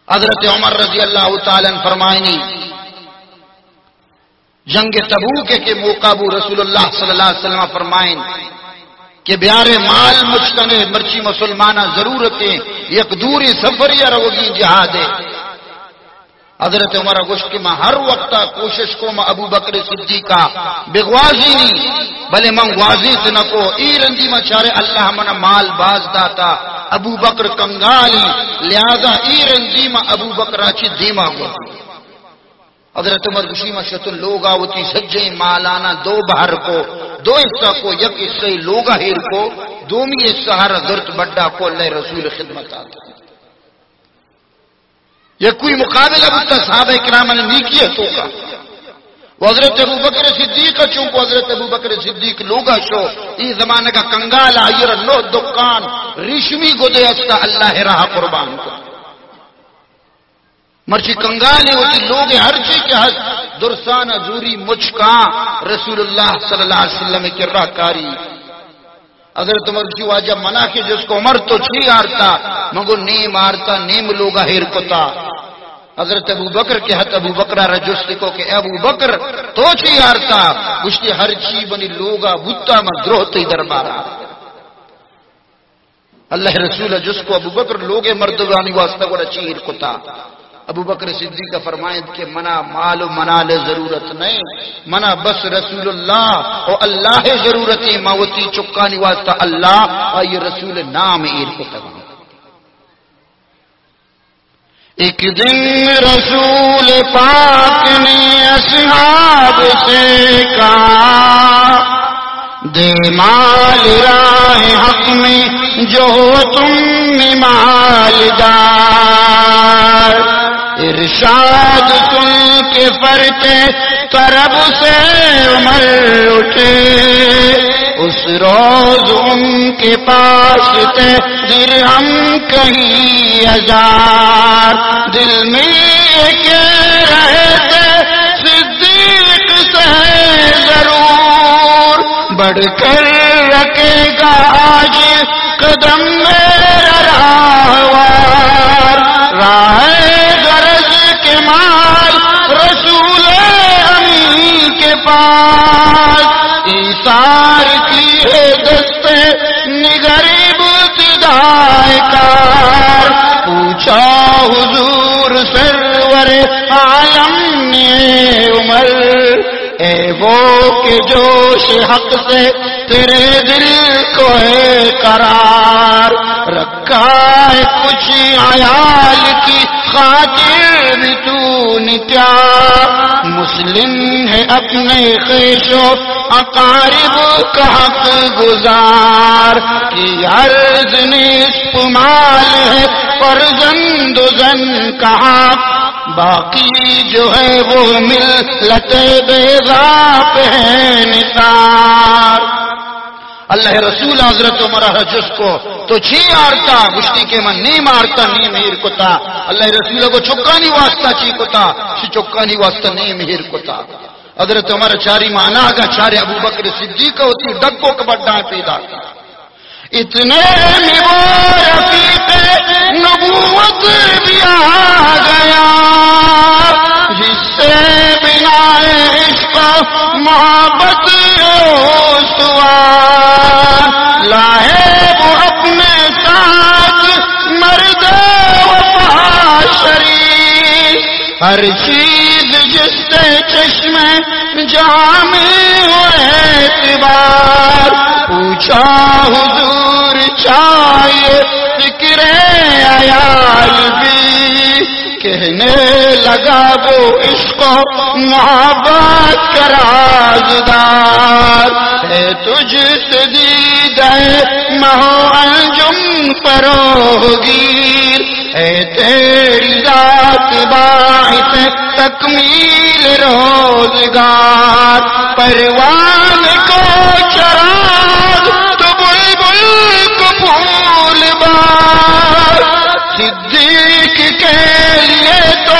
حضرت عمر رضی اللہ تعالی عنہ فرمائنی جنگ تبوک کے موقع بو رسول اللہ صلی اللہ علیہ وسلم فرمائن کہ بیارے مال مجتنے مرچی مسلمانہ ضرورتیں یک دوری سفر یا روگی جہاد ہے. حضرت عمر گوشت کہ میں ہر وقت کوشش کو میں ابو بکر صدیقہ بغوازی نہیں بلے من غازی سے نہ کو ای رندی میں چارے اللہ منا مال باز داتا ابو بکر کنگالی لہذا ای رندی میں ابو بکر اچھی دیما کو. حضرت عمر گوشی میں شتن لوگ آوتی سجے مالانا دو بہر کو دو حصہ کو یک حصہ لوگا ہیر کو دومی حصہ ہر درت بڑا کو اللہ رسول خدمت آتا. یہ کوئی مقابلہ بتا صحابہ کرام نے نہیں کیا تو کا وہ حضرت ابو بکر صدیق چونکہ حضرت ابو بکر صدیق لوگا شو یہ زمانے کا کنگالا یہ نو دکان ریشمی گو دے استا اللہ راہ قربان کو مرچی کنگالے ہوتی لوگ ہر چیز کے حد درسان زوری مچکاں رسول اللہ صلی اللہ علیہ وسلم کی راہ کاری. حضرت عمر کی واجہ منع کے جس کو عمر تو چھی آرتا مگو نیم آرتا نیم لوگا ہیر کتا. حضرت ابو بکر کے حد ابو بکرہ رجستی کو کہ ابو بکر تو چھی آرتا گشتی ہر چی بنی لوگا بھتا مدروہتی دربارا. اللہ رسول جس کو ابو بکر لوگ مردگانی واسطہ کو رچی ہیر کتا. ابو بکر صدیق کا فرمائد کہ منا مال و منال ضرورت نہیں منا بس رسول اللہ اور اللہ ضرورتی موتی چکانی واسطہ اللہ اور یہ رسول نام ایر کو تمام. ایک دن رسول پاک نے اصحاب سے کہا دے مال راہ حق میں جو تم مالدار. ارشاد سن کے فرتے طرب سے عمر اٹھے اس روز ان کے پاس تھے درہم کہیں ہزار. دل میں کہہ رہے تھے صدیق سے ضرور بڑھ کر رکھے گا آج قدم میرا راہوار. راہ رسول امین کے پاس ایثار کی ہے دستے نگریب ابتدائے کار. پوچھا حضور سرور عالم نے عمر اے وہ کہ جوش حق سے تیرے دل کو ہے قرار. رکھا ہے کچھ عیال کی خاطر بھی تو نتیا مسلم ہے اپنے خیش و اقارب کا حق گزار. کی عرض نصف مال ہے فرزند و زن کا حق باقی جو ہے وہ ملت بیضا پہ ہے نثار. اللہ رسول حضرت عمر جس کو تو چھی آرتا گشتی کے من نیم آرتا نیم ہیر کتا. اللہ رسول کو چکانی واسطہ چھی کتا چکانی واسطہ نیم ہیر کتا. حضرت عمر چاری مانا گا چارے ابو بکر صدیق ہوتی ڈکو کبڈائیں پیدا کی. اتنے میں وہ رفیق نبوت بھی آ گیا جس سے بنا عشق محبت لائے وہ اپنے ساتھ مرد وفا شریف ہر چیز جس سے چشمے جامع اعتبار. پوچھا حضور چاہیے ذکر عیال بھی کہنے لگا وہ عشق و محبت کا رازدار ہے. تجھ سے دیدہ مہو انجم فروغیر ہے تیری ذات باعث تکمیل روزگار. پروان کو چراغ تو بلبل کو پھول بار صدیق کے لیے تو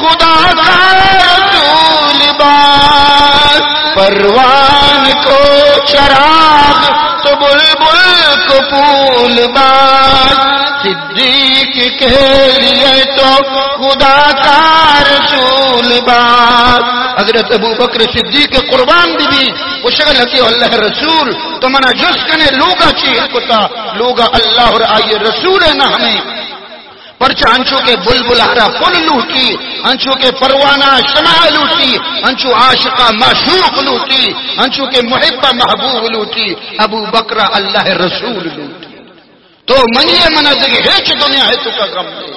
خدا کا رسول بار. پروان کو چراغ تو بلبل کو پھول باز، صدیق کے لیے تو خدا کا رسول باز. حضرت ابو بکر صدیق قربان بھی وہ شغل کی اللہ رسول تو منا جس کنے لوگا چیز کتا لوگا اللہ اور آئیے رسول ہے نا ہمیں پرچہ انچو کے بلبل ہرا پل لوٹی، انچو کے پروانہ شمع لوٹی، انچو عاشقہ معشوق لوٹی، انچو کے محبہ محبوب لوٹی، ابو بکر اللہ رسول لوٹی. تو منیے منہ دگی ہیچ دنیا ہے تو کا غم دے.